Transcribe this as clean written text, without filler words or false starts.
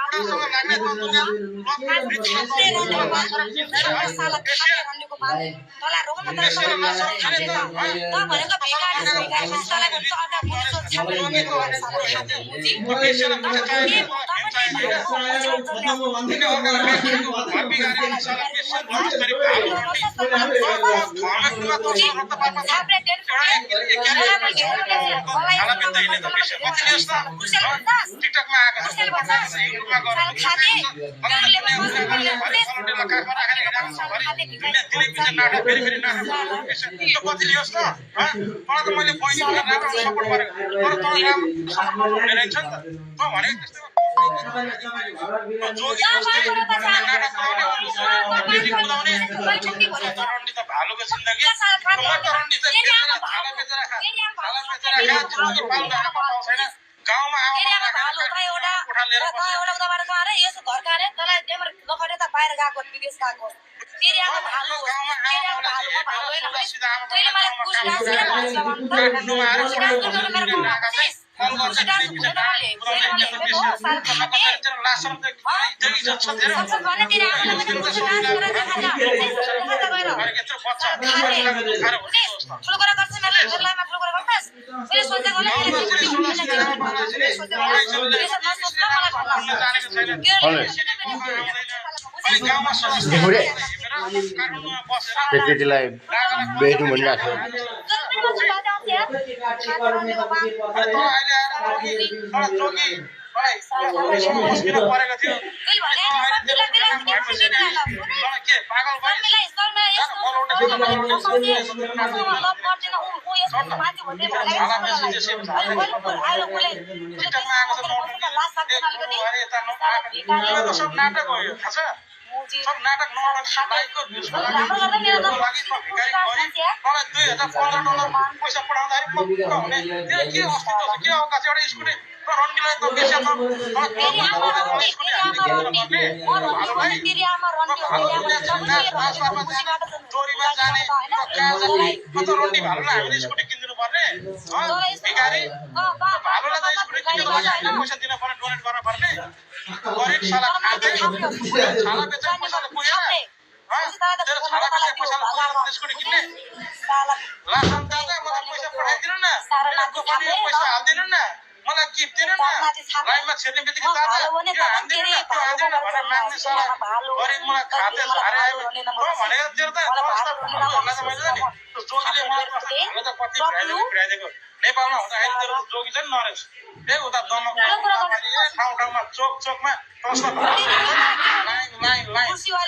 बुढासँग लाग्ने त दुनिया पृथ्वीमा टिकटकमा आएको छ युट्युबमा गएर टेलिभिजन नाटक फेरि नाटक त्यो कति लियोस् त मलाई त मैले बहिनी राम्रो सपोर्ट गरेको तर तँ राम्रो सपोर्ट गरेर छ नि त तँ भनेको त्यस्तो जोगी जस्तै नाटक बनाउने कुदाउने तरण्डी त भालुको जिन्दगी तरण्डी त खाला बेचेर पाल्दा छैन गाउँमा केटीलाई भेटौँ भनिरहेको सब नाटक हो यो थाहा छ सब नाटक बाइकको लागि मलाई $2015 पैसा पठाउँदाखेरि के अस्तित्व छ के अवकाश एउटा स्कुटी रन्डीलाई त बेसी चोरीमा जाने रन्डी भालुलाई हामीले स्कुटी किनिदिनु पर्ने भिखारी भालुलाई त स्कुटी किनेर पैसा दिन पर्ने डोनेट गर्न पर्ने गरिब साला खाँदै छाला बेचेर पैसाले पुगेन तेरो छाला बेचेर पैसाले स्कुटी किन्ने लासन दादा मलाई पैसा पठाइदिनु न पैसा हालिदिनु न मलाई गिफ्ट दिनु न लाइनमा छिर्ने बित्तिकै दादा यो हान्दिनु न त्यो हान्दिनु न भनेर माग्ने साला गरिब मलाई खाँदै झारे आयो भनेको तेरो त भालुहरूलाई त मैले नि जोगीले मलाई त कति भिडाइदिएको नेपालमा हुँदाखेरि तेरो जोगी चाहिँ नरेछ उता दमक ठाउँ ठाउँमा चोक चोकमा प्रश्न लाइन 5,000